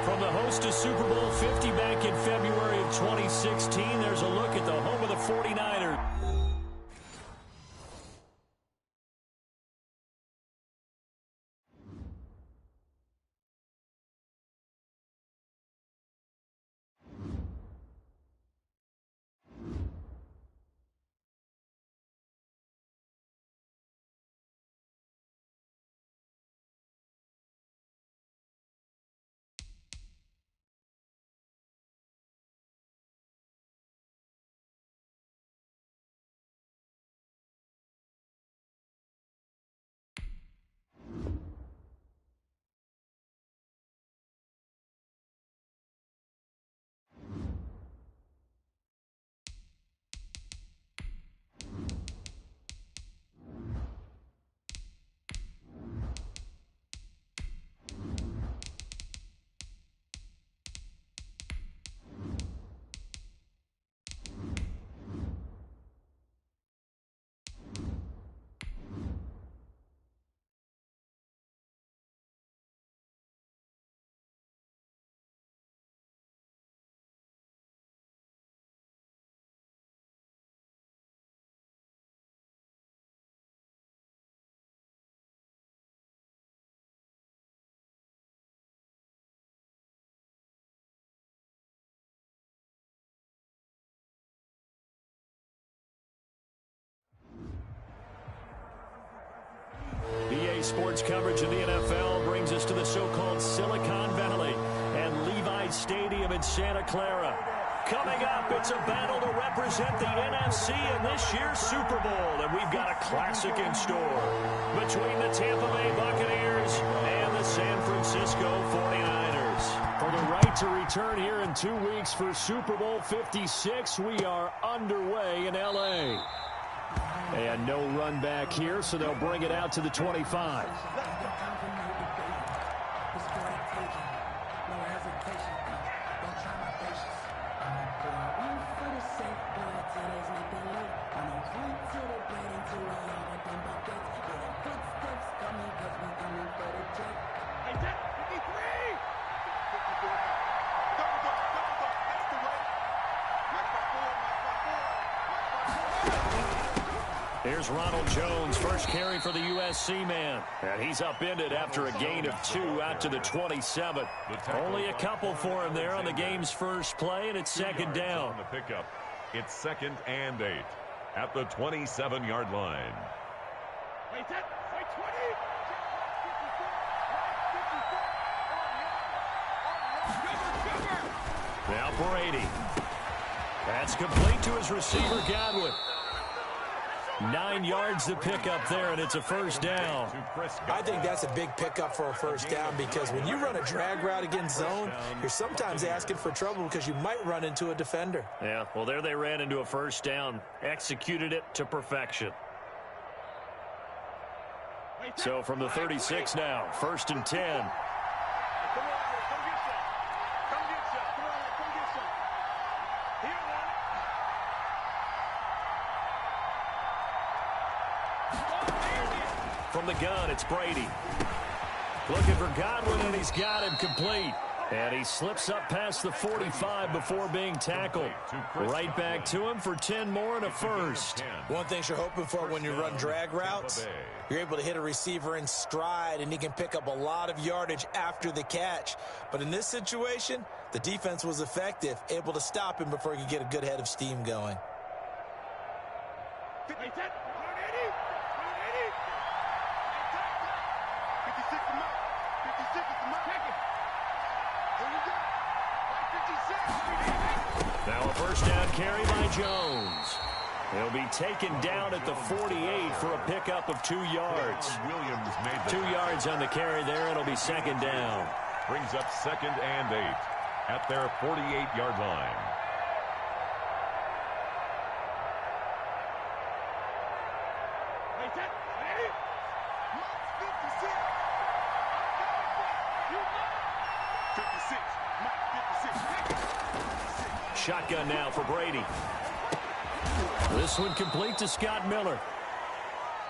From the host to Super Bowl 50 back in February of 2016, there's a look at the home of the 49ers. EA Sports coverage of the NFL brings us to the so-called Silicon Valley and Levi's Stadium in Santa Clara. Coming up, it's a battle to represent the NFC in this year's Super Bowl, and we've got a classic in store between the Tampa Bay Buccaneers and the San Francisco 49ers. For the right to return here in 2 weeks for Super Bowl 56, we are underway in L.A. And no run back here, so they'll bring it out to the 25. Here's Ronald Jones, first carry for the USC man. And he's upended after a gain of 2 out to the 27. Only a couple for him there on the game's first play, and it's second down. The pickup. It's 2nd and 8 at the 27-yard line. Now Brady. That's complete to his receiver, Godwin. 9 yards to pick up there, and it's a first down. I think that's a big pickup for a first down, because when you run a drag route against zone, you're sometimes asking for trouble because you might run into a defender. Yeah, well, there they ran into a first down, executed it to perfection. So from the 36 now, 1st and 10. From the gun, it's Brady. Looking for Godwin, and he's got him complete. And he slips up past the 45 before being tackled. Right back to him for 10 more and a first. One thing you're hoping for when you run drag routes, you're able to hit a receiver in stride, and he can pick up a lot of yardage after the catch. But in this situation, the defense was effective, able to stop him before he could get a good head of steam going. Now a first down carry by Jones. He'll be taken down at the 48 for a pickup of 2 yards. 2 yards on the carry there. It'll be second down. Brings up 2nd and 8 at their 48-yard line. Shotgun now for Brady. This one complete to Scott Miller.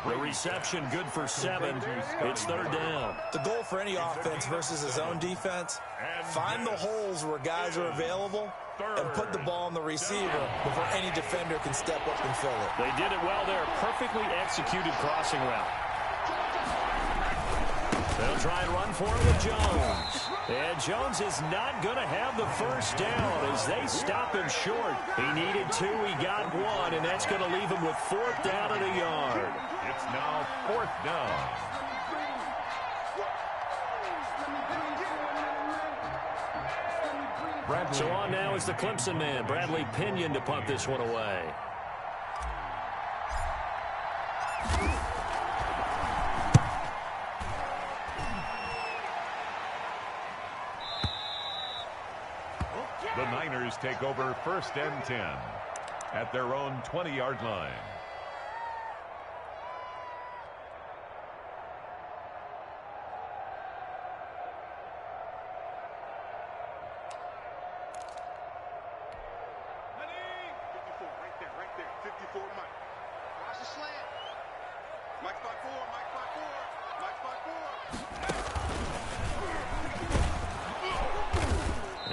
The reception good for 7. It's 3rd down. The goal for any offense versus his own defense, find the holes where guys are available and put the ball on the receiver before any defender can step up and fill it. They did it well there. Perfectly executed crossing route. They'll try and run for it with Jones. And Jones is not going to have the first down as they stop him short. He needed 2, he got 1, and that's going to leave him with 4th down and a yard. It's now 4th down. So on now is the Clemson man, Bradley Pinion, to punt this one away. The Niners take over 1st and 10 at their own 20-yard line.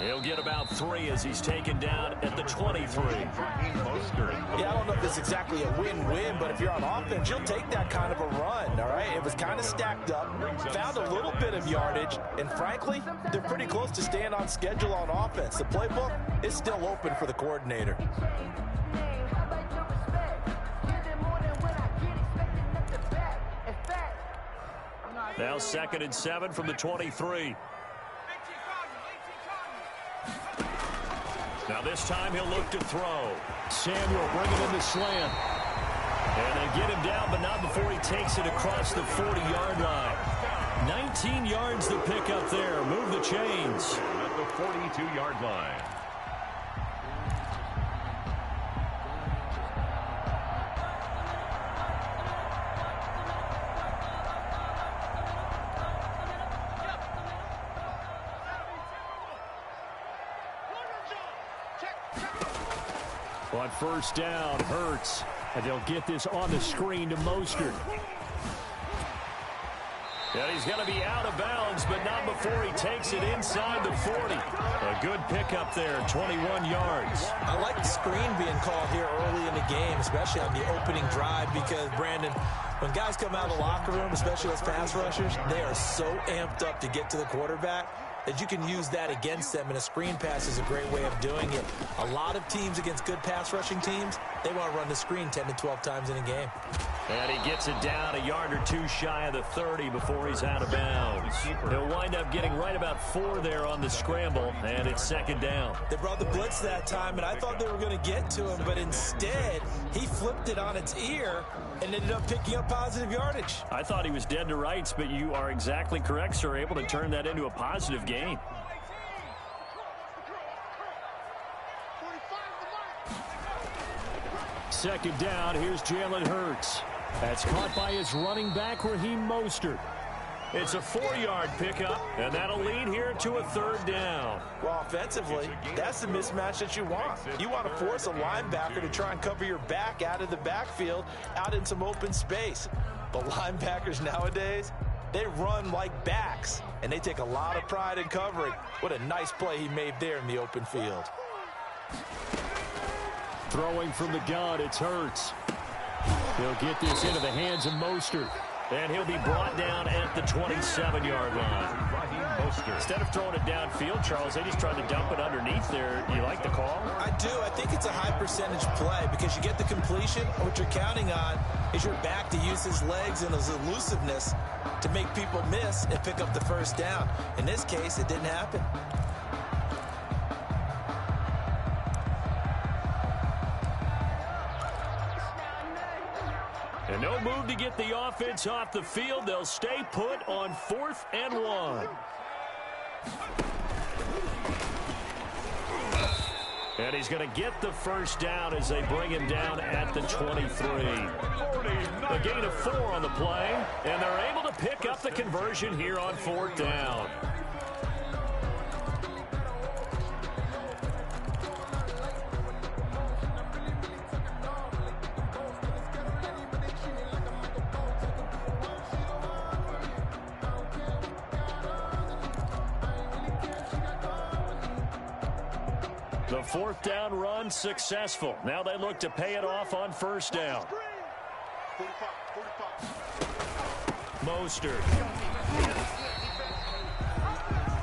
He'll get about 3 as he's taken down at the 23. Yeah, I don't know if it's exactly a win-win, but if you're on offense, you'll take that kind of a run, all right? It was kind of stacked up, found a little bit of yardage, and frankly, they're pretty close to staying on schedule on offense. The playbook is still open for the coordinator. Now 2nd and 7 from the 23. Now this time he'll look to throw. Samuel bringing in the slant. And they get him down, but not before he takes it across the 40-yard line. 19 yards to pick up there. Move the chains. At the 42-yard line. On 1st down, Hurts. And they'll get this on the screen to Mostert. And he's going to be out of bounds, but not before he takes it inside the 40. A good pickup there, 21 yards. I like the screen being called here early in the game, especially on the opening drive, because, Brandon, when guys come out of the locker room, especially those pass rushers, they are so amped up to get to the quarterback that you can use that against them, and a screen pass is a great way of doing it. A lot of teams against good pass rushing teams, they want to run the screen 10 to 12 times in a game. And he gets it down a yard or 2 shy of the 30 before he's out of bounds. He'll wind up getting right about 4 there on the scramble, and it's 2nd down. They brought the blitz that time, and I thought they were going to get to him, but instead, he flipped it on its ear and ended up picking up positive yardage. I thought he was dead to rights, but you are exactly correct, sir, able to turn that into a positive gain. Second down, here's Jalen Hurts. That's caught by his running back, Raheem Mostert. It's a 4-yard pickup, and that'll lead here to a 3rd down. Well, offensively, that's the mismatch that you want. You want to force a linebacker to try and cover your back out of the backfield, out in some open space. But linebackers nowadays, they run like backs, and they take a lot of pride in covering. What a nice play he made there in the open field. Throwing from the gun, it's Hurts. He'll get this into the hands of Mostert. And he'll be brought down at the 27-yard line. Instead of throwing it downfield, Charles, they just tried to dump it underneath there. You like the call? I do. I think it's a high-percentage play because you get the completion. What you're counting on is your back to use his legs and his elusiveness to make people miss and pick up the 1st down. In this case, it didn't happen. And no move to get the offense off the field. They'll stay put on 4th and 1. And he's going to get the 1st down as they bring him down at the 23. A gain of 4 on the play, and they're able to pick up the conversion here on 4th down. The fourth down run successful. Now they look to pay it off on first down. Mostert.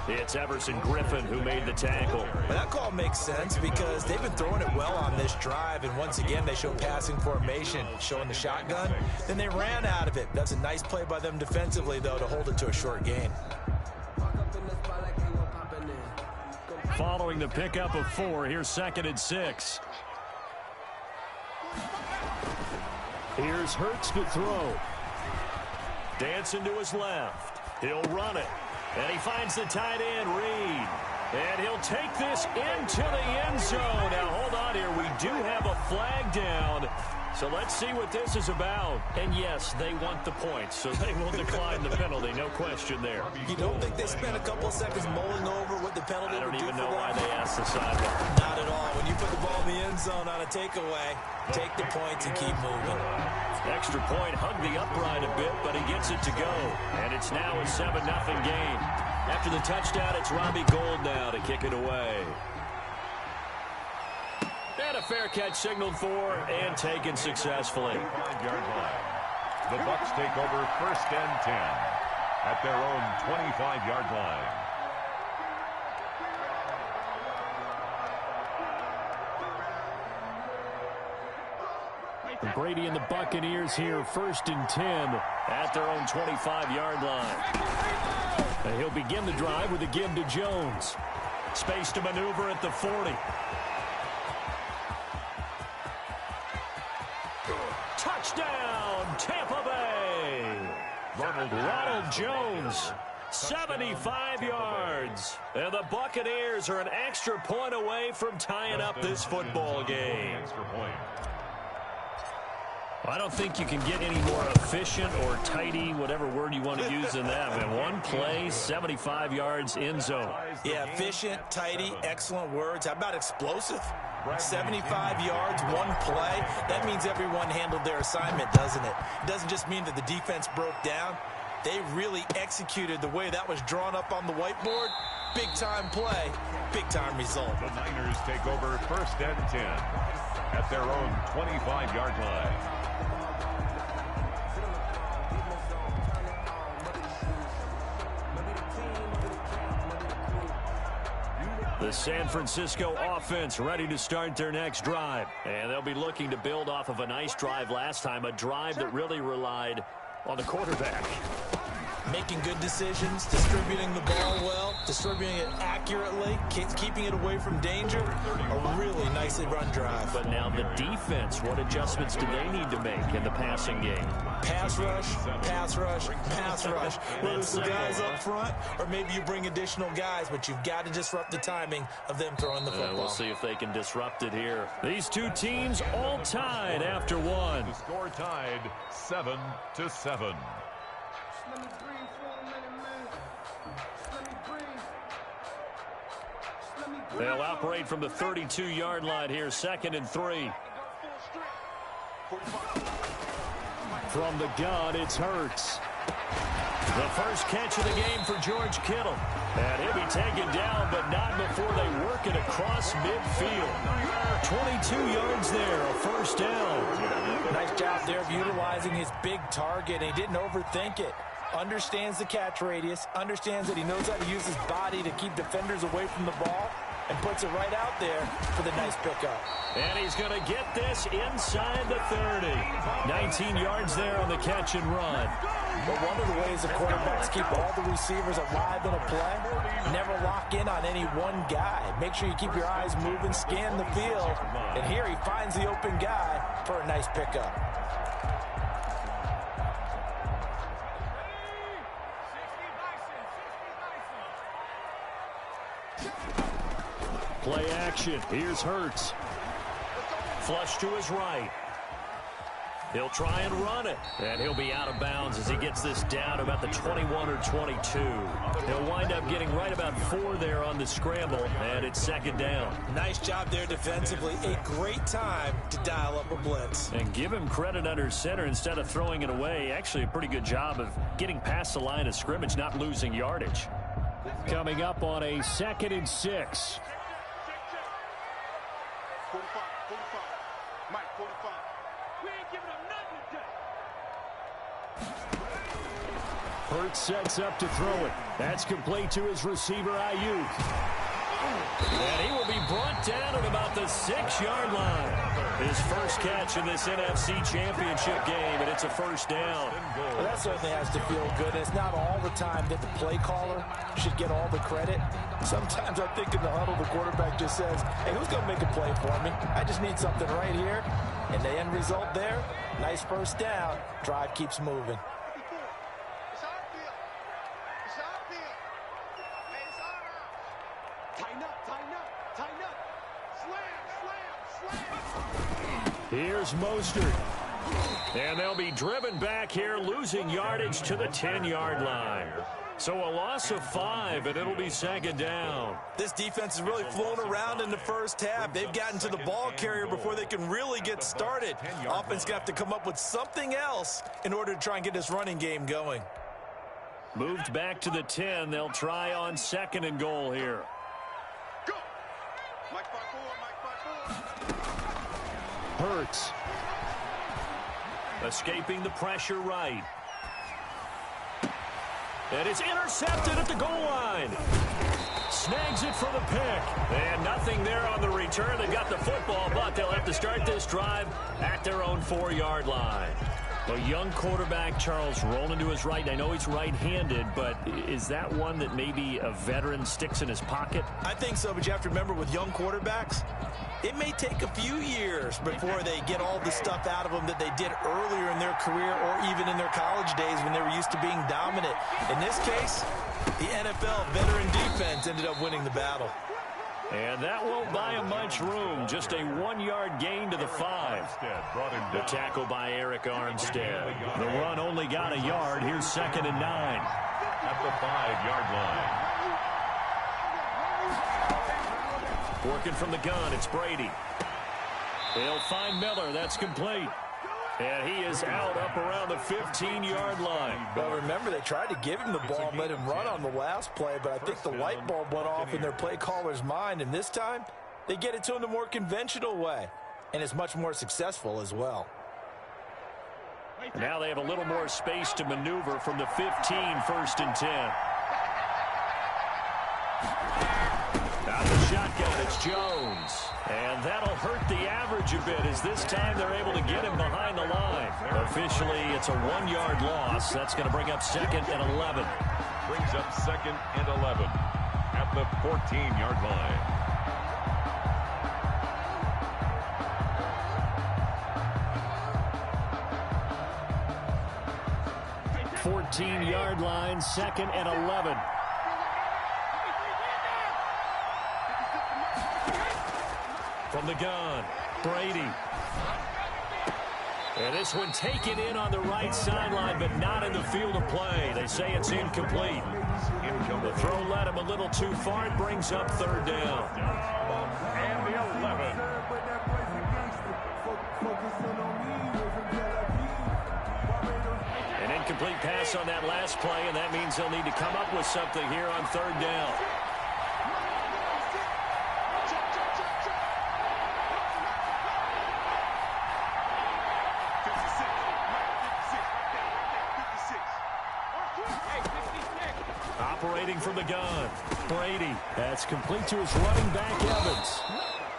It's Everson Griffin who made the tackle. But that call makes sense because they've been throwing it well on this drive, and once again they show passing formation, showing the shotgun. Then they ran out of it. That's a nice play by them defensively, though, to hold it to a short gain. Following the pickup of 4, here's 2nd and 6. Here's Hurts to throw. Dancing to his left. He'll run it. And he finds the tight end, Reed. And he'll take this into the end zone. Now, hold on here. We do have a flag down. So let's see what this is about. And, yes, they want the points, so they will decline the penalty. No question there. You don't think they spent a couple of seconds mulling over what the penalty would do for them? I don't even know why they asked the sideline. Not at all. When you put the ball in the end zone on a takeaway, take the points and keep moving. Extra point, hug the upright a bit, but he gets it to go. And it's now a 7-0 game. After the touchdown, it's Robbie Gould now to kick it away. And a fair catch signaled for and taken successfully. 5-yard line. The Bucs take over 1st and 10 at their own 25-yard line. Brady and the Buccaneers here 1st and 10 at their own 25-yard line. And he'll begin the drive with a give to Jones. Space to maneuver at the 40. Touchdown, Tampa Bay. Ronald Jones, 75 yards. And the Buccaneers are an extra point away from tying up this football game. Extra point. I don't think you can get any more efficient or tidy, whatever word you want to use in that. Man, one play, 75 yards in zone. Yeah, efficient, tidy, excellent words. How about explosive? 75 yards, one play. That means everyone handled their assignment, doesn't it? It doesn't just mean that the defense broke down. They really executed the way that was drawn up on the whiteboard. Big-time play, big-time result. The Niners take over 1st and 10 at their own 25-yard line. The San Francisco offense ready to start their next drive. And they'll be looking to build off of a nice drive last time, a drive that really relied on the quarterback. Making good decisions, distributing the ball well, distributing it accurately, keeping it away from danger. A really nicely run drive. But now the defense, what adjustments do they need to make in the passing game? Pass rush, pass rush, pass rush. Whether it's the guys up front or maybe you bring additional guys, but you've got to disrupt the timing of them throwing the football. We'll see if they can disrupt it here. These two teams all tied after one. The score tied 7-7. They'll operate from the 32-yard line here, 2nd and 3. From the gun, it's Hurts. The first catch of the game for George Kittle. And he'll be taken down, but not before they work it across midfield. 22 yards there, a first down. Nice job there of utilizing his big target. He didn't overthink it. Understands the catch radius, understands that he knows how to use his body to keep defenders away from the ball, and puts it right out there for the nice pickup. And he's going to get this inside the 30. 19 yards there on the catch and run. But one of the ways the quarterbacks keep all the receivers alive in a play, never lock in on any one guy. Make sure you keep your eyes moving, scan the field, and here he finds the open guy for a nice pickup. Play action. Here's Hurts. Flush to his right. He'll try and run it. And he'll be out of bounds as he gets this down about the 21 or 22. He'll wind up getting right about 4 there on the scramble, and it's 2nd down. Nice job there defensively. A great time to dial up a blitz. And give him credit under center instead of throwing it away. Actually a pretty good job of getting past the line of scrimmage, not losing yardage. Coming up on a 2nd and 6. 45, 45. Mike, 45. We ain't giving up nothing today. Hurts sets up to throw it. That's complete to his receiver, Ayuk. And he will be brought down at about the 6-yard line. His first catch in this NFC Championship game, and it's a first down. Well, that certainly has to feel good. It's not all the time that the play caller should get all the credit. Sometimes I think in the huddle, the quarterback just says, hey, who's going to make a play for me? I just need something right here. And the end result there, nice first down. Drive keeps moving. Here's Mostert. And they'll be driven back here, losing yardage to the 10-yard line. So a loss of 5, and it'll be second down. This defense has really flown around in the first half. They've gotten to the ball carrier before they can really get started. Offense got to come up with something else in order to try and get this running game going. Moved back to the 10. They'll try on second and goal here. Go! Mike 5-4, Mike 5-4. Hurts. Escaping the pressure right. And it's intercepted at the goal line. Snags it for the pick. And nothing there on the return. They got the football, but they'll have to start this drive at their own 4-yard line. A young quarterback, Charles, rolling to his right. I know he's right-handed, but is that one that maybe a veteran sticks in his pocket? I think so, but you have to remember with young quarterbacks, it may take a few years before they get all the stuff out of them that they did earlier in their career or even in their college days when they were used to being dominant. In this case, the NFL veteran defense ended up winning the battle. And that won't buy him much room. Just a 1-yard gain to the 5. The tackle by Eric Armstead. The run only got a yard. Here's second and 9. At the 5-yard line. Working from the gun, it's Brady. They'll find Miller. That's complete. And he is out up around the 15-yard line. Well, remember, they tried to give him the ball and let him run on the last play, but I think the light bulb went off in their play caller's mind, and this time they get it to him the more conventional way, and it's much more successful as well. Now they have a little more space to maneuver from the 15, first and 10. Out the shotgun, it's Jones. And that'll hurt the average a bit as this time they're able to get him behind the line. Officially, it's a 1-yard loss. That's going to bring up second and 11. Brings up second and 11 at the 14-yard line. 14-yard line, second and 11. From the gun, Brady. And this one taken in on the right sideline, but not in the field of play. They say it's incomplete. The throw led him a little too far. It brings up third down. And the 11. An incomplete pass on that last play, and that means they'll need to come up with something here on third down. Operating from the gun, Brady. That's complete to his running back, Evans.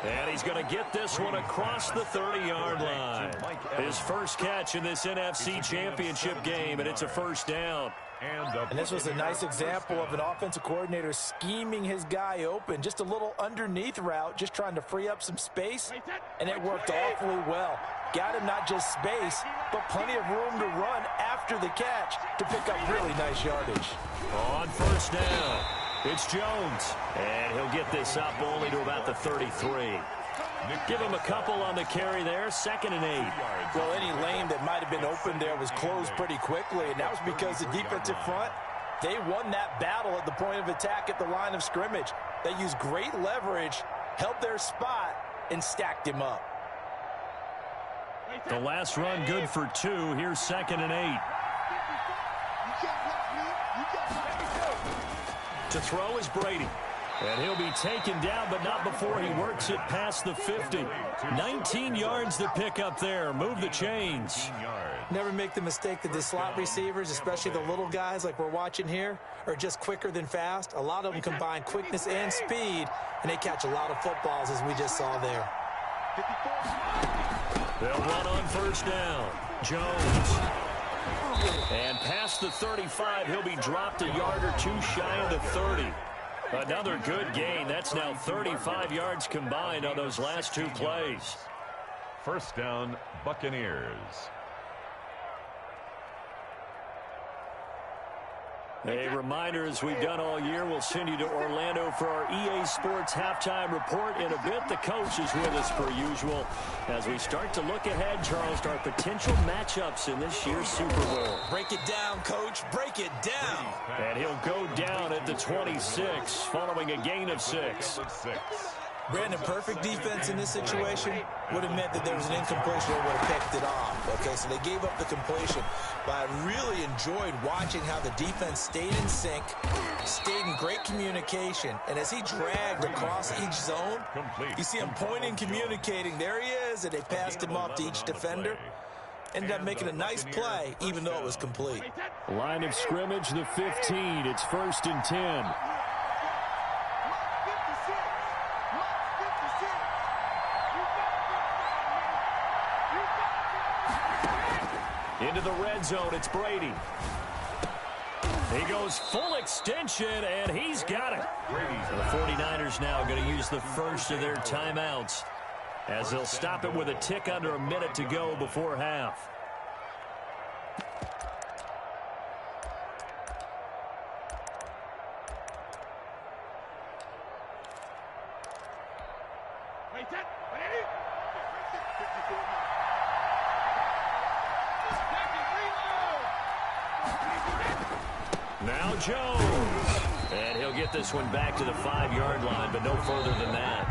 And he's going to get this one across the 30-yard line. His first catch in this NFC Championship game, and it's a first down. And this was a nice example of an offensive coordinator scheming his guy open. Just a little underneath route, just trying to free up some space, and it worked awfully well. Got him not just space, but plenty of room to run after the catch to pick up really nice yardage. On first down, it's Jones. And he'll get this up only to about the 33. Give him a couple on the carry there, second and 8. Well, any lane that might have been open there was closed pretty quickly, and that was because the defensive front, they won that battle at the point of attack at the line of scrimmage. They used great leverage, held their spot, and stacked him up. The last run good for 2. Here's second and 8. To throw is Brady. And he'll be taken down, but not before he works it past the 50. 19 yards to pick up there. Move the chains. Never make the mistake that the slot receivers, especially the little guys like we're watching here, are just quicker than fast. A lot of them combine quickness and speed, and they catch a lot of footballs, as we just saw there. They'll run on first down. Jones. And past the 35, he'll be dropped a yard or two shy of the 30. Another good gain. That's now 35 yards combined on those last two plays. First down, Buccaneers. A reminder, as we've done all year, we'll send you to Orlando for our EA Sports halftime report. In a bit, the coach is with us per usual as we start to look ahead, Charles, to our potential matchups in this year's Super Bowl. Break it down, Coach. Break it down. And he'll go down at the 26 following a gain of 6. Brandon, perfect defense in this situation would have meant that there was an incompletion that would have picked it off. Okay, so they gave up the completion. But I really enjoyed watching how the defense stayed in sync, stayed in great communication. And as he dragged across each zone, you see him pointing, communicating. There he is, and they passed him off to each defender. Ended up making a nice play, even though it was complete. Line of scrimmage, the 15. It's 1st and 10. Into the red zone, it's Brady. He goes full extension, and he's got it. So the 49ers now going to use the first of their timeouts as they'll stop it with a tick under a minute to go before half. Now Jones. And he'll get this one back to the 5-yard line, but no further than that.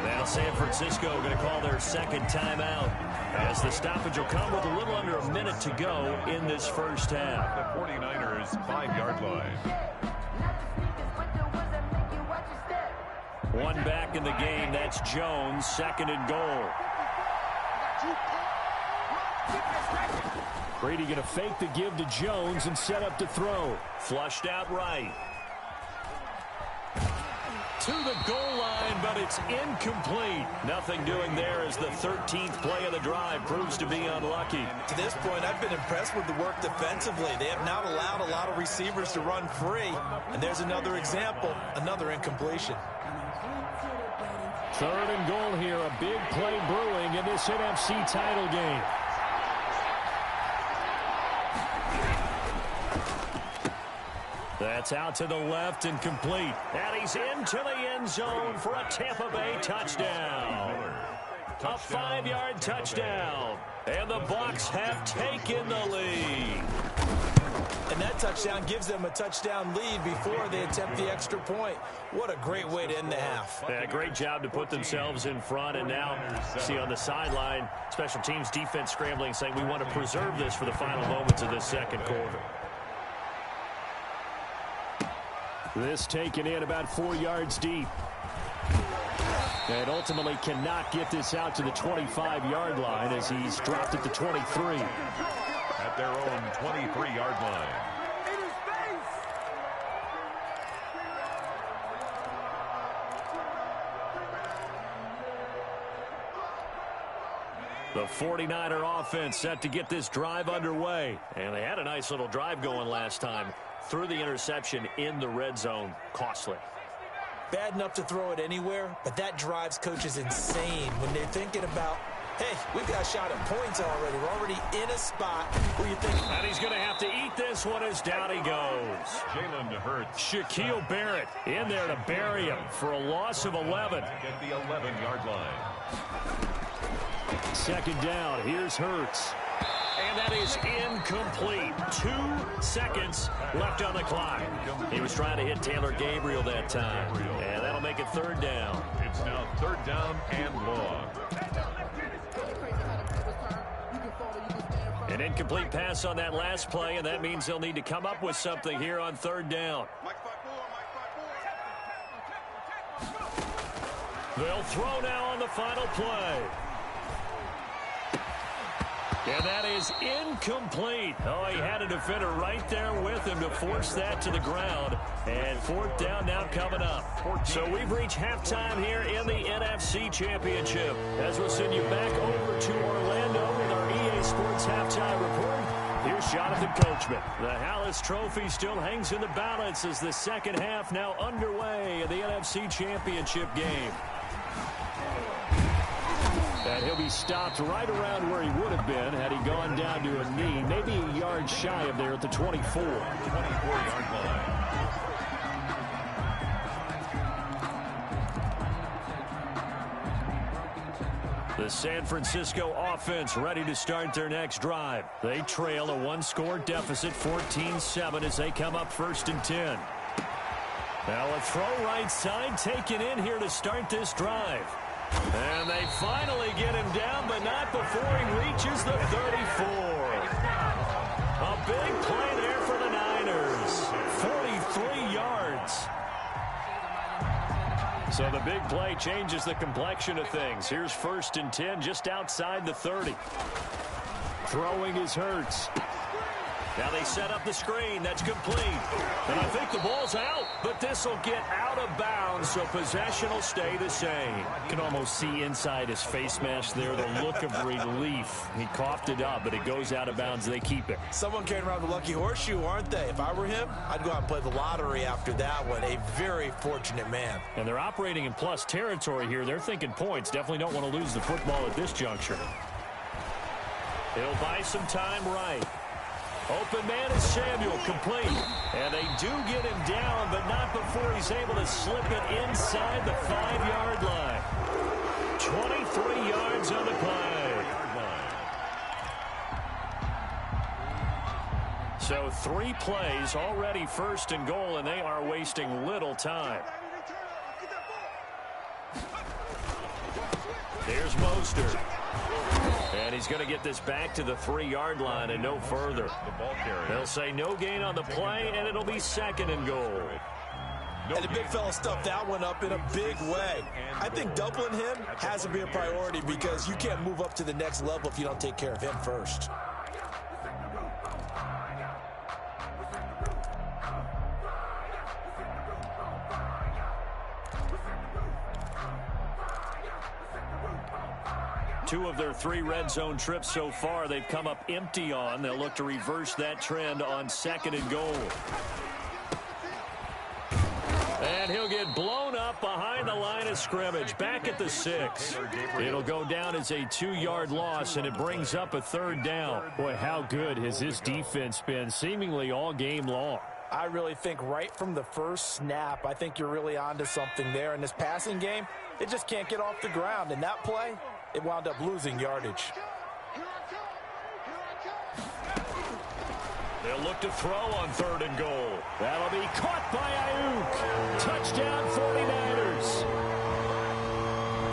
Now San Francisco going to call their second timeout as the stoppage will come with a little under a minute to go in this first half. The 49ers 5-yard line. One back in the game. That's Jones, 2nd and goal. Brady going to fake the give to Jones and set up to throw. Flushed out right. To the goal line, but it's incomplete. Nothing doing there as the 13th play of the drive proves to be unlucky. To this point, I've been impressed with the work defensively. They have not allowed a lot of receivers to run free. And there's another example, another incompletion. 3rd and goal here, a big play brewing in this NFC title game. That's out to the left and complete. And he's into the end zone for a Tampa Bay touchdown. A 5-yard touchdown. And the Bucs have taken the lead. And that touchdown gives them a touchdown lead before they attempt the extra point. What a great way to end the half. Yeah, great job to put themselves in front. And now, see on the sideline, special teams defense scrambling, saying we want to preserve this for the final moments of this second quarter. This taken in about 4 yards deep. And ultimately cannot get this out to the 25-yard line as he's dropped at the 23. At their own 23-yard line. The 49er offense set to get this drive underway. And they had a nice little drive going last time. Through the interception in the red zone. Costly. Bad enough to throw it anywhere, but that drives coaches insane when they're thinking about, hey, we've got a shot at points already. We're already in a spot where you think. And he's going to have to eat this one as down he goes. Jalen Hurts. Shaquille Barrett in there to bury him for a loss of 11. At the 11-yard line. 2nd down. Here's Hurts. And that is incomplete. 2 seconds left on the clock. He was trying to hit Taylor Gabriel that time. And that'll make it 3rd down. It's now 3rd down and long. An incomplete pass on that last play, and that means they'll need to come up with something here on 3rd down. They'll throw now on the final play. And that is incomplete. Oh, he had a defender right there with him to force that to the ground. And fourth down now coming up. So we've reached halftime here in the NFC Championship. As we'll send you back over to Orlando with our EA Sports Halftime Report. Here's Jonathan Coachman. The Hallis Trophy still hangs in the balance as the second half now underway in the NFC Championship game. And he'll be stopped right around where he would have been had he gone down to a knee, maybe a yard shy of there at the 24. 24-yard line. The San Francisco offense ready to start their next drive. They trail a one-score deficit, 14-7, as they come up 1st and 10. Now a throw right side taken in here to start this drive. And they finally get him down, but not before he reaches the 34. A big play there for the Niners. 43 yards. So the big play changes the complexion of things. Here's 1st and 10 just outside the 30. Throwing is Hurts. Now they set up the screen. That's complete. And I think the ball's out, but this will get out of bounds, so possession will stay the same. You can almost see inside his face mask there the look of relief. He coughed it up, but it goes out of bounds. They keep it. Someone carrying around the lucky horseshoe, aren't they? If I were him, I'd go out and play the lottery after that one. A very fortunate man. And they're operating in plus territory here. They're thinking points. Definitely don't want to lose the football at this juncture. He'll buy some time right. Open man is Samuel, complete. And they do get him down, but not before he's able to slip it inside the 5-yard line. 23 yards on the play. So 3 plays, already 1st and goal, and they are wasting little time. Here's Mostert. And he's going to get this back to the 3-yard line and no further. They'll say no gain on the play, and it'll be 2nd and goal. And the big fella stuffed that one up in a big way. I think doubling him has to be a priority because you can't move up to the next level if you don't take care of him first. Two of their 3 red zone trips so far, they've come up empty on. They'll look to reverse that trend on 2nd and goal. And he'll get blown up behind the line of scrimmage, back at the 6. It'll go down as a 2-yard loss, and it brings up a 3rd down. Boy, how good has this defense been seemingly all game long? I really think right from the first snap, I think you're really onto something there. In this passing game, it just can't get off the ground. And that play, it wound up losing yardage. They'll look to throw on 3rd and goal. That'll be caught by Ayuk. Touchdown 49ers.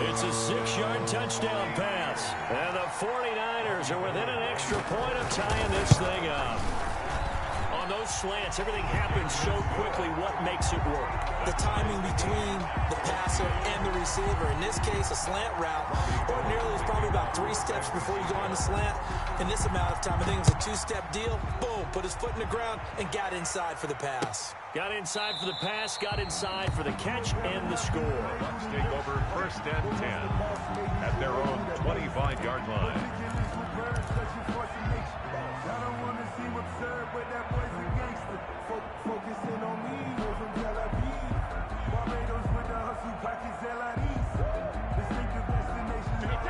It's a 6-yard touchdown pass. And the 49ers are within an extra point of tying this thing up. On those slants, everything happens so quickly. What makes it work? The timing between the passer and the receiver. In this case, a slant route. Ordinarily, it's probably about 3 steps before you go on the slant. In this amount of time, I think it was a 2-step deal. Boom, put his foot in the ground and got inside for the pass. Got inside for the pass, got inside for the catch and the score. Bucks take over 1st and 10 at their own 25-yard line.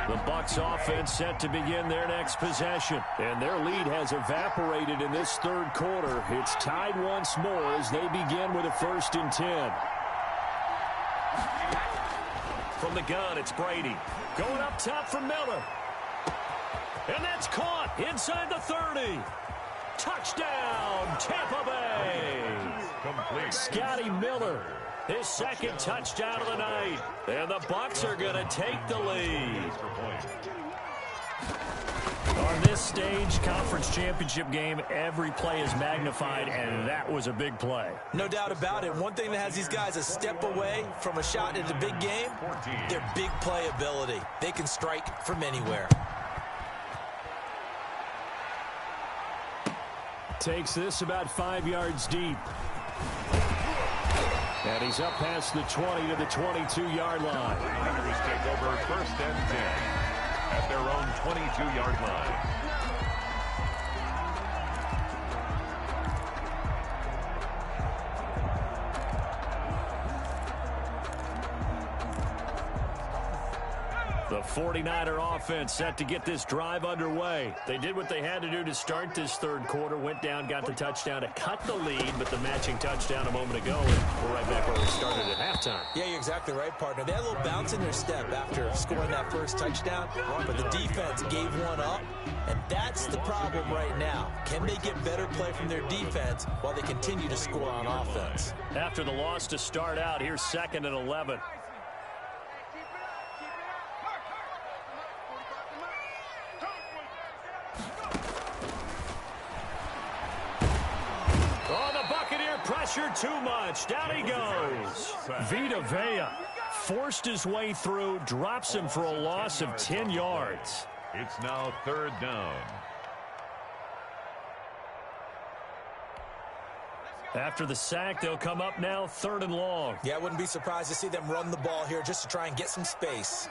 The Bucks offense set to begin their next possession. And their lead has evaporated in this 3rd quarter. It's tied once more as they begin with a 1st and 10. From the gun, it's Brady. Going up top for Miller. And that's caught inside the 30. Touchdown, Tampa Bay. Complete. Scotty Miller, his 2nd touchdown of the night. And the Bucks are going to take the lead. On this stage, conference championship game, every play is magnified, and that was a big play. No doubt about it. One thing that has these guys a step away from a shot in the big game, their big play ability. They can strike from anywhere. Takes this about 5 yards deep. And he's up past the 20 to the 22-yard line. The Niners take over 1st and 10 at their own 22-yard line. The 49er offense set to get this drive underway. They did what they had to do to start this third quarter, went down, got the touchdown to cut the lead, but the matching touchdown a moment ago, and we're right back where we started at halftime. Yeah, you're exactly right, partner. They had a little bounce in their step after scoring that first touchdown, but the defense gave one up, and that's the problem right now. Can they get better play from their defense while they continue to score on offense? After the loss to start out, here's 2nd and 11. Pressure too much. Down he goes. Vita Vea forced his way through, drops him for a loss of 10 yards. It's now 3rd down. After the sack, they'll come up now 3rd and long. Yeah, I wouldn't be surprised to see them run the ball here just to try and get some space.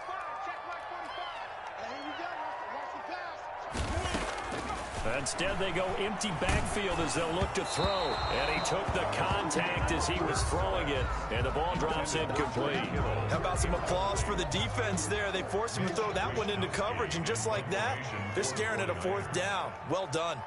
Instead, they go empty backfield as they'll look to throw. And he took the contact as he was throwing it, and the ball drops incomplete. How about some applause for the defense there? They forced him to throw that one into coverage, and just like that, they're staring at a 4th down. Well done.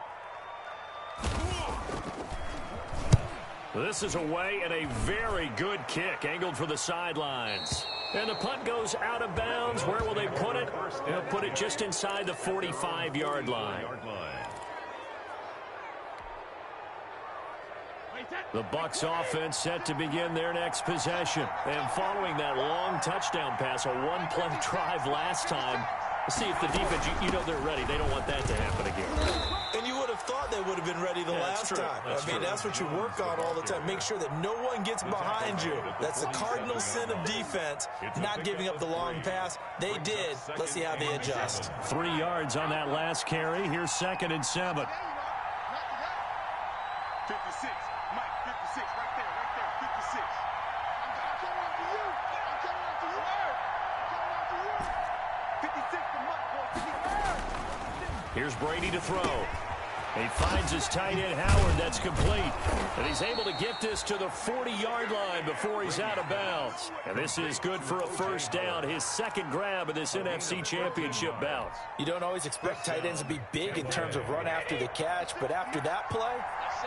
This is away and a very good kick, angled for the sidelines. And the punt goes out of bounds. Where will they put it? They'll put it just inside the 45-yard line. The Bucs offense set to begin their next possession. And following that long touchdown pass, a one-play drive last time, let's see if the defense, you know they're ready. They don't want that to happen again. And you would have thought they would have been ready the last time. That's what you work on all the time. Make sure that no one gets behind you. That's the cardinal sin of defense, not giving up the long pass. They did. Let's see how they adjust. 3 yards on that last carry. Here's 2nd and 7. 56. Mike, 56. Right there. 56. I'm coming after you. I'm coming after you. I'm coming after you. 56 for Mike, boy. Here's Brady to throw. He finds his tight end, Howard. That's complete. And he's able to get this to the 40-yard line before he's out of bounds. And this is good for a 1st down, his 2nd grab of this NFC Championship bout. You don't always expect tight ends to be big in terms of run after the catch, but after that play,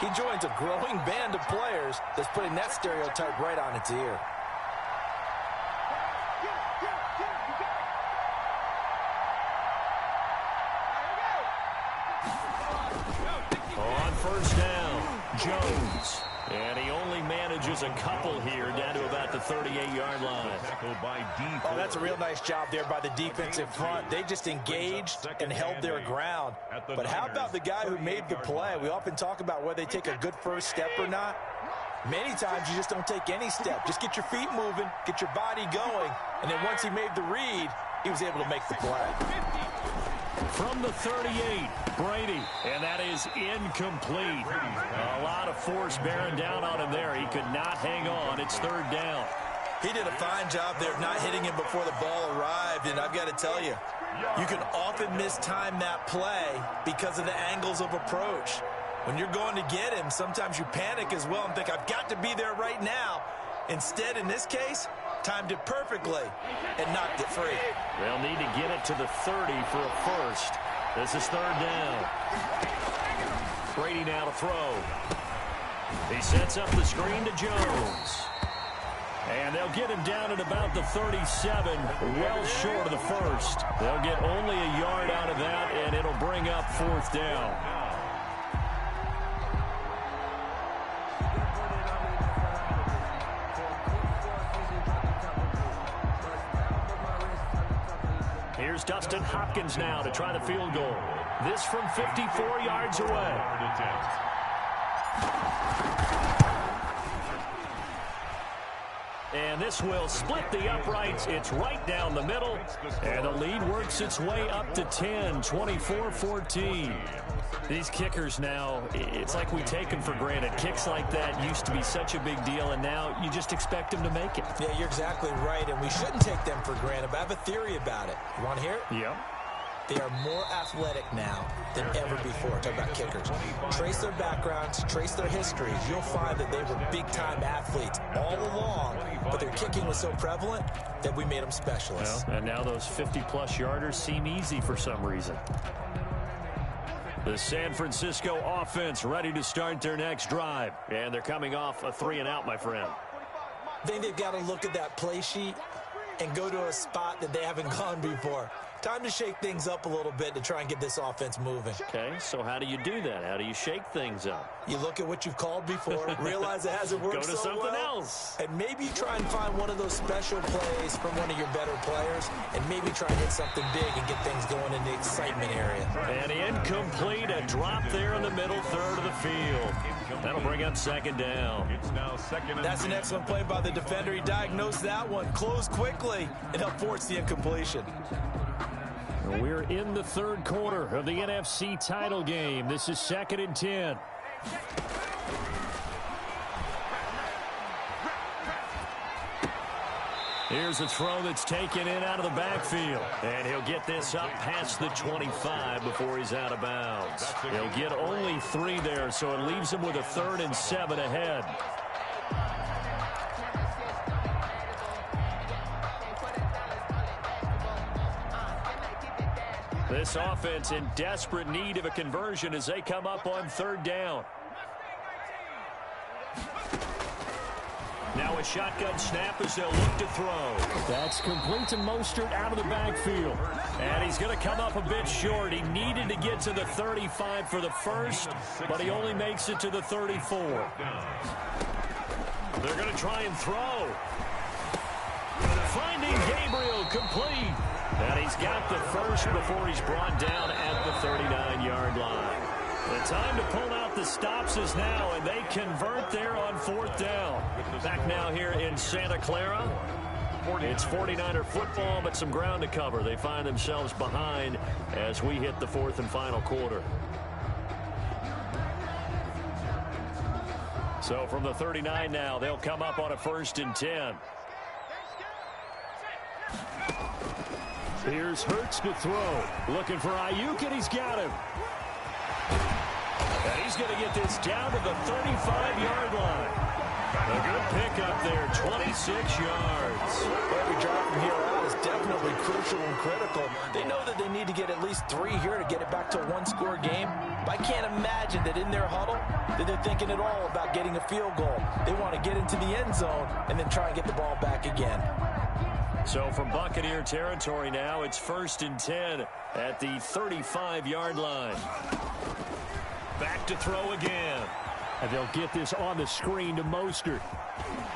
he joins a growing band of players that's putting that stereotype right on its ear. On 1st down, Jones. And he only manages a couple here down to about the 38-yard line. Oh, that's a real nice job there by the defensive front. They just engaged and held their ground. But how about the guy who made the play? We often talk about whether they take a good first step or not. Many times you just don't take any step. Just get your feet moving, get your body going, and then once he made the read, he was able to make the play. From the 38, Brady, and that is incomplete. A lot of force bearing down on him there. He could not hang on. It's 3rd down. He did a fine job there of not hitting him before the ball arrived, and I've got to tell you, you can often mistime that play because of the angles of approach. When you're going to get him, sometimes you panic as well and think, I've got to be there right now. Instead, in this case, timed it perfectly and knocked it free. They'll need to get it to the 30 for a 1st. This is 3rd down. Brady now to throw. He sets up the screen to Jones. And they'll get him down at about the 37, well short of the 1st. They'll get only a yard out of that, and it'll bring up 4th down. Here's Dustin Hopkins now to try the field goal. This from 54 yards away. And this will split the uprights. It's right down the middle. And the lead works its way up to 10, 24-14. These kickers now, it's like we take them for granted. Kicks like that used to be such a big deal, and now you just expect them to make it. Yeah, you're exactly right, and we shouldn't take them for granted, but I have a theory about it. You want to hear it? Yep. They are more athletic now than ever before. Talk about kickers. Trace their backgrounds, trace their histories. You'll find that they were big-time athletes all along, but their kicking was so prevalent that we made them specialists. Well, and now those 50-plus yarders seem easy for some reason. The San Francisco offense ready to start their next drive. And they're coming off a 3-and-out, my friend. I think they've got to look at that play sheet and go to a spot that they haven't gone before. Time to shake things up a little bit to try and get this offense moving. Okay, so how do you do that? How do you shake things up? You look at what you've called before, realize it hasn't worked Go to so something well, else. and maybe try and find one of those special plays from one of your better players, and maybe try and hit something big and get things going in the excitement area. And incomplete, a drop there in the middle third of the field. That'll bring up second down. It's now second and That's an excellent play by the defender. He diagnosed that one, closed quickly, and helped force the incompletion. We're in the third quarter of the NFC title game. This is 2nd and 10. Here's a throw that's taken in out of the backfield. And he'll get this up past the 25 before he's out of bounds. He'll get only 3 there, so it leaves him with a 3rd and 7 ahead. This offense in desperate need of a conversion as they come up on 3rd down. Now a shotgun snap as they'll look to throw. That's complete to Mostert out of the backfield. And he's going to come up a bit short. He needed to get to the 35 for the first, but he only makes it to the 34. They're going to try and throw. Finding Gabriel complete. And he's got the first before he's brought down at the 39-yard line. The time to pull out the stops is now, and they convert there on 4th down. Back now here in Santa Clara. It's 49er football, but some ground to cover. They find themselves behind as we hit the 4th and final quarter. So from the 39 now, they'll come up on a 1st and 10. Here's Hurts to throw. Looking for Ayuk, and he's got him. And he's going to get this down to the 35-yard line. A good pickup there, 26 yards. Every drive from here out is definitely crucial and critical. They know that they need to get at least 3 here to get it back to a 1-score game. But I can't imagine that in their huddle that they're thinking at all about getting a field goal. They want to get into the end zone and then try and get the ball back again. So from Buccaneer territory now, it's 1st and 10 at the 35-yard line. Back to throw again. And they'll get this on the screen to Mostert.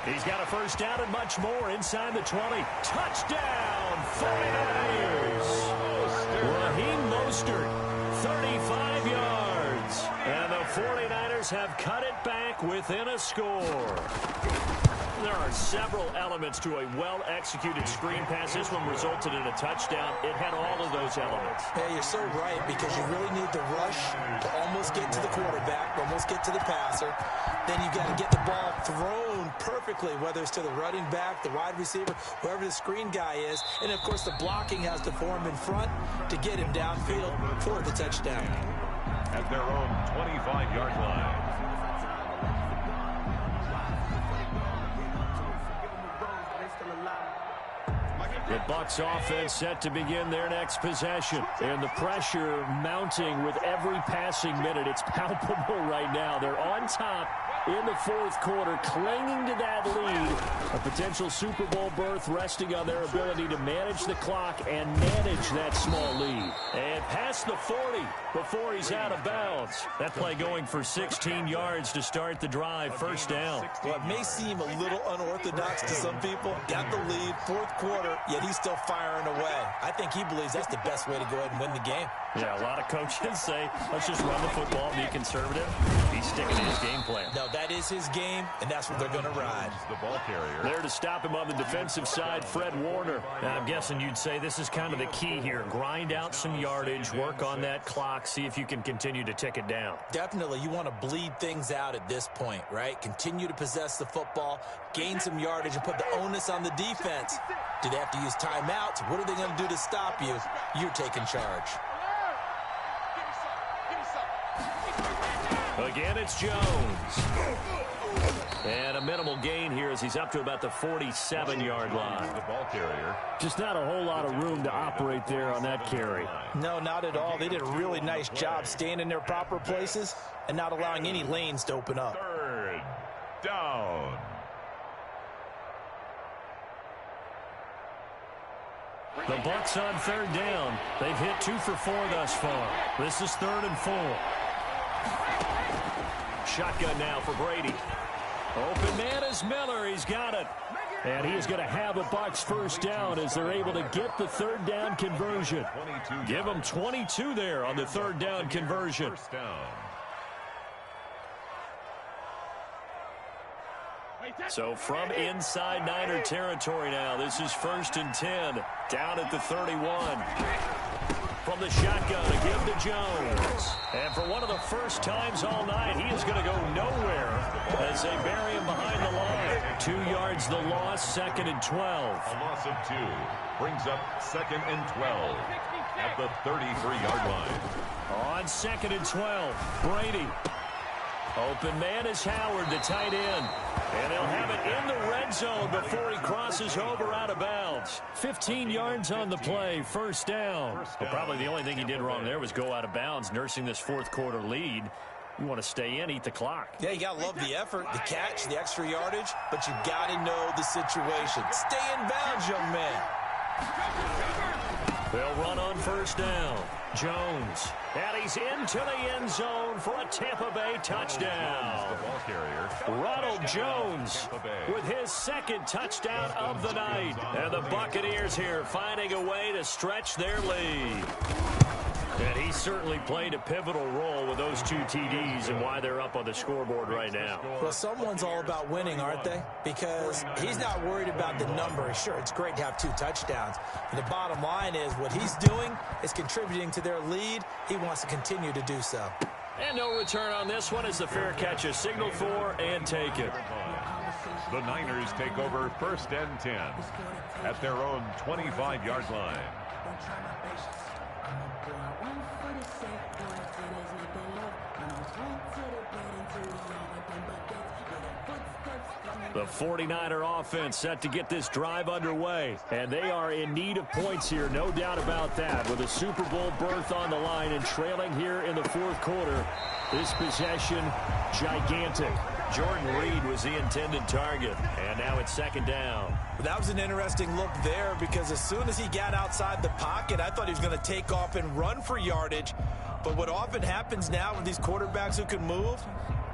He's got a 1st down and much more inside the 20. Touchdown, 49ers. Raheem Mostert, 35 yards. And the 49ers have cut it back within a score. There are several elements to a well-executed screen pass. This one resulted in a touchdown. It had all of those elements. Yeah, you're so right, because you really need the rush to almost get to the quarterback, almost get to the passer. Then you got to get the ball thrown perfectly, whether it's to the running back, the wide receiver, whoever the screen guy is. And, of course, the blocking has to form in front to get him downfield for the touchdown. At their own 25-yard line. The Bucs offense set to begin their next possession. And the pressure mounting with every passing minute. It's palpable right now. They're on top in the fourth quarter, clinging to that lead. A potential Super Bowl berth resting on their ability to manage the clock and manage that small lead. And past the 40 before he's out of bounds. That play going for 16 yards to start the drive, first down. Well, it may seem a little unorthodox to some people. Got the lead, fourth quarter, yet he's still firing away. I think he believes that's the best way to go ahead and win the game. Yeah, a lot of coaches say, let's just run the football, be conservative. He's sticking to his game plan. No, that is his game, and that's what they're going to ride. The ball carrier. There to stop him on the defensive side, Fred Warner. Now, I'm guessing you'd say this is kind of the key here. Grind out some yardage, work on that clock, see if you can continue to tick it down. Definitely, you want to bleed things out at this point, right? Continue to possess the football, gain some yardage, and put the onus on the defense. Do they have to use timeouts? What are they going to do to stop you? You're taking charge. Again, it's Jones. And a minimal gain here as he's up to about the 47-yard line. The ball carrier. Just not a whole lot of room to operate there on that carry. No, not at all. They did a really nice job staying in their proper places and not allowing any lanes to open up. Third down. The Bucs on third down. They've hit 2 for 4 thus far. This is 3rd and 4. Shotgun now for Brady. Open man is Miller. He's got it. And he is going to have a Bucs first down as they're able to get the third down conversion. Give them 22 there on the third down conversion. First down. So from inside Niner territory now, this is 1st and 10. Down at the 31. From the shotgun, a give to Jones. And for one of the first times all night, he is going to go nowhere as they bury him behind the line. 2 yards the loss, 2nd and 12. A loss of 2 brings up 2nd and 12 at the 33-yard line. On 2nd and 12, Brady. Open man is Howard, the tight end. And he'll have it in the red zone before he crosses over out of bounds. 15 yards on the play, first down. Well, probably the only thing he did wrong there was go out of bounds, nursing this fourth quarter lead. You want to stay in, eat the clock. Yeah, you got to love the effort, the catch, the extra yardage, but you got to know the situation. Stay in bounds, young man. They'll run on first down. Jones. And he's into the end zone for a Tampa Bay touchdown. The ball carrier. Ronald Jones with his 2nd touchdown of the night. And the Buccaneers here finding a way to stretch their lead. And he certainly played a pivotal role with those 2 TDs and why they're up on the scoreboard right now. Well, someone's all about winning, aren't they? Because he's not worried about the number. Sure, it's great to have 2 touchdowns. And the bottom line is what he's doing is contributing to their lead. He wants to continue to do so. And no return on this one as the fair catch is signaled for and taken. The Niners take over 1st and 10 at their own 25-yard line. The 49er offense set to get this drive underway. And they are in need of points here, no doubt about that. With a Super Bowl berth on the line and trailing here in the fourth quarter. This possession, gigantic. Jordan Reed was the intended target. And now it's 2nd down. That was an interesting look there because as soon as he got outside the pocket, I thought he was going to take off and run for yardage. But what often happens now with these quarterbacks who can move,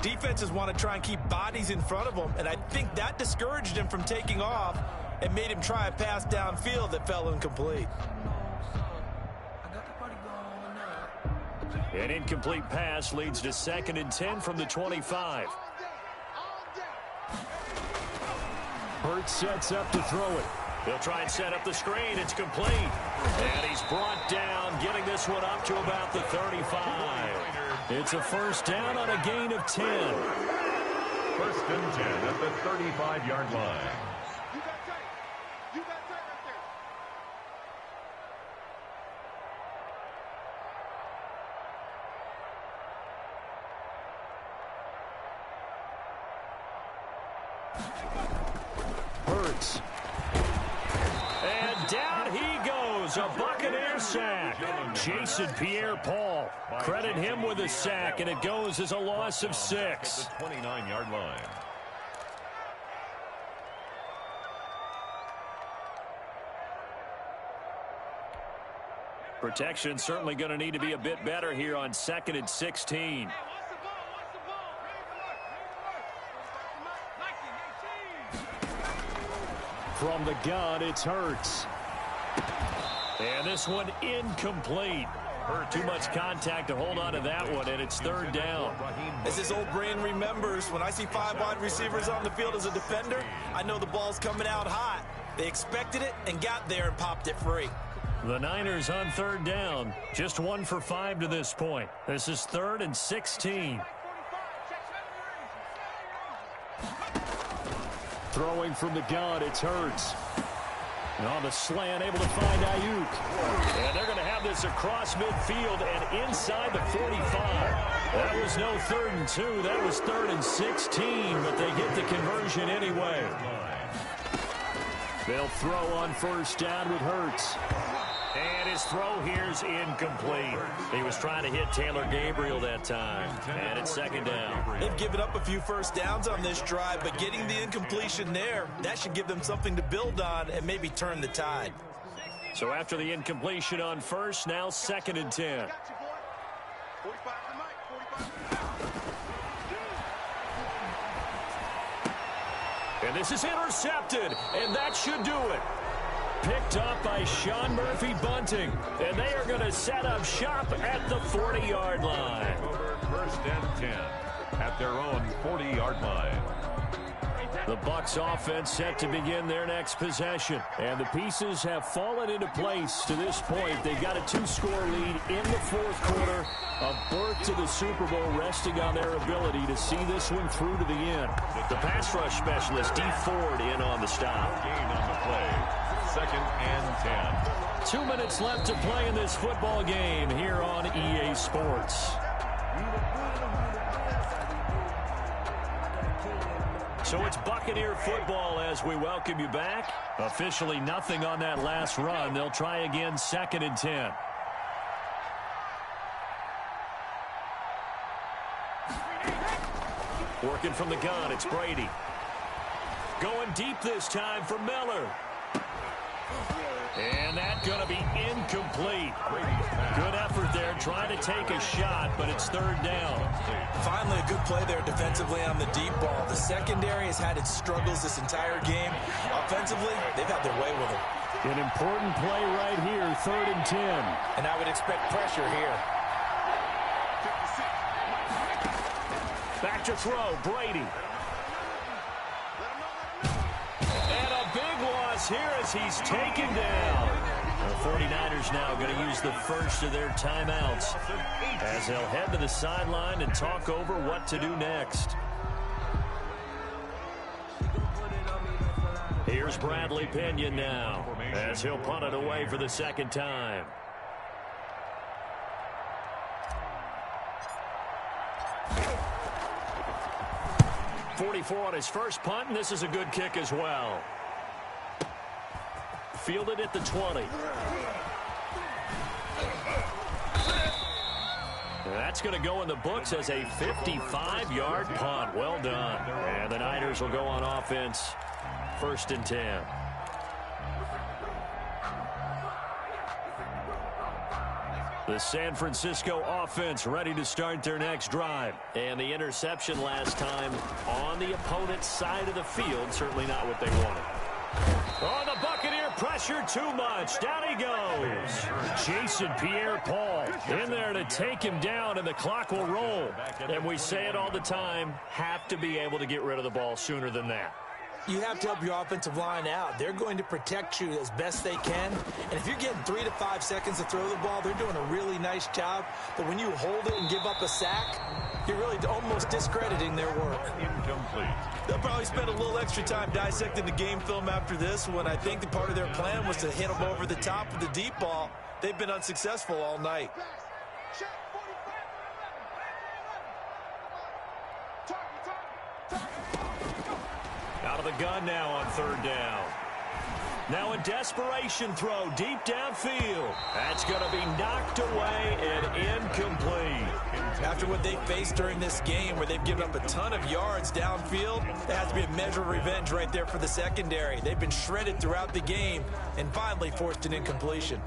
defenses want to try and keep bodies in front of them, and I think that discouraged him from taking off and made him try a pass downfield that fell incomplete. An incomplete pass leads to 2nd and 10 from the 25. Hurts sets up to throw it. He'll try and set up the screen. It's complete. And he's brought down, getting this one up to about the 35. It's a first down on a gain of 10. 1st and 10 at the 35-yard line. You got tight. You got tight right there. Hurts. And down he goes. A Buccaneer sack. back. Jason Pierre-Paul. Credit him with a sack, and it goes as a loss of 6. At the 29-yard line. Protection certainly going to need to be a bit better here on 2nd and 16. From the gun, it's Hurts. And this one incomplete. Too much contact to hold on to that one, and it's 3rd down. As his old brain remembers, when I see 5 wide receivers on the field as a defender, I know the ball's coming out hot. They expected it and got there and popped it free. The Niners on 3rd down. Just 1 for 5 to this point. This is 3rd and 16. Throwing from the gun, it's Hurts. And on the slant, able to find Ayuk. And they're going to have this across midfield and inside the 45. That was no 3rd and 2. That was 3rd and 16, but they get the conversion anyway. They'll throw on 1st down with Hurts. And his throw here's incomplete. He was trying to hit Taylor Gabriel that time. And it's 2nd down. They've given up a few first downs on this drive, but getting the incompletion there, that should give them something to build on and maybe turn the tide. So after the incompletion on 1st, now 2nd and 10. And this is intercepted, and that should do it. Picked up by Sean Murphy-Bunting, and they are going to set up shop at the 40-yard line. Over 1st and 10 at their own 40-yard line. The Bucs offense set to begin their next possession, and the pieces have fallen into place to this point. They've got a 2-score lead in the 4th quarter. A berth to the Super Bowl resting on their ability to see this one through to the end. The pass rush specialist, D. Ford, in on the stop. Gain on the play. 2nd and 10. 2 minutes left to play in this football game here on EA Sports. So it's Buccaneer football as we welcome you back. Officially nothing on that last run. They'll try again 2nd and 10. Working from the gun, it's Brady. Going deep this time for Miller. And that's going to be incomplete. Good effort there, trying to take a shot, but it's 3rd down. Finally, a good play there defensively on the deep ball. The secondary has had its struggles this entire game. Offensively, they've had their way with it. An important play right here, 3rd and 10. And I would expect pressure here. Back to throw, Brady. Here as he's taken down. The 49ers now going to use the first of their timeouts as they'll head to the sideline and talk over what to do next. Here's Bradley Pinion now as he'll punt it away for the 2nd time. .44 on his first punt, and this is a good kick as well. Fielded at the 20. That's going to go in the books as a 55-yard punt. Well done. And the Niners will go on offense. 1st and 10. The San Francisco offense ready to start their next drive. And the interception last time on the opponent's side of the field, certainly not what they wanted. Oh, the Buccaneer pressure too much. Down he goes. Jason Pierre-Paul in there to take him down, and the clock will roll. And we say it all the time, have to be able to get rid of the ball sooner than that. You have to help your offensive line out. They're going to protect you as best they can. And if you're getting 3 to 5 seconds to throw the ball, they're doing a really nice job. But when you hold it and give up a sack, you're really almost discrediting their work. Incomplete. They'll probably spend a little extra time dissecting the game film after this one. I think the part of their plan was to hit them over the top of the deep ball. They've been unsuccessful all night. Out of the gun now on 3rd down. Now a desperation throw deep downfield. That's going to be knocked away and incomplete. After what they faced during this game where they've given up a ton of yards downfield, there has to be a measure of revenge right there for the secondary. They've been shredded throughout the game and finally forced an incompletion.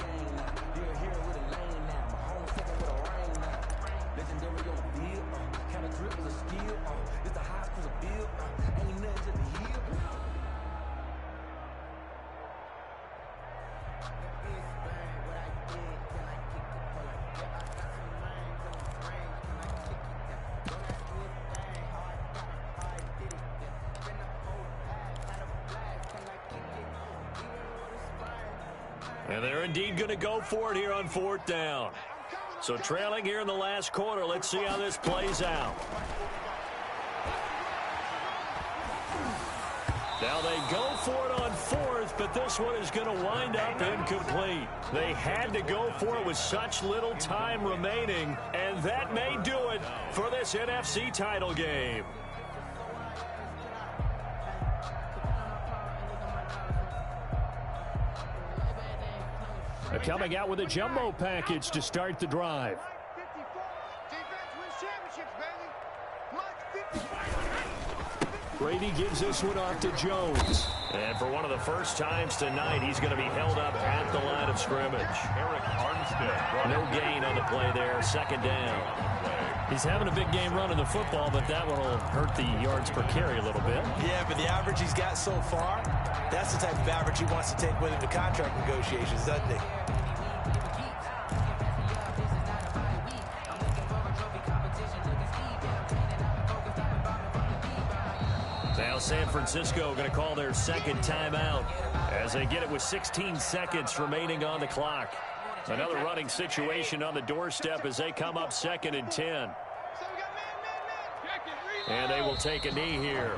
And they're indeed going to go for it here on 4th down. So trailing here in the last quarter. Let's see how this plays out. Now they go for it on 4th, but this one is going to wind up incomplete. They had to go for it with such little time remaining, and that may do it for this NFC title game. Coming out with a jumbo package to start the drive. Brady gives this one off to Jones. And for one of the first times tonight, he's going to be held up at the line of scrimmage. Eric Armstead. No gain on the play there. 2nd down. He's having a big game running the football, but that one will hurt the yards per carry a little bit. Yeah, but the average he's got so far, that's the type of average he wants to take with him to contract negotiations, doesn't he? Now San Francisco going to call their 2nd timeout as they get it with 16 seconds remaining on the clock. Another running situation on the doorstep as they come up 2nd and 10. And they will take a knee here.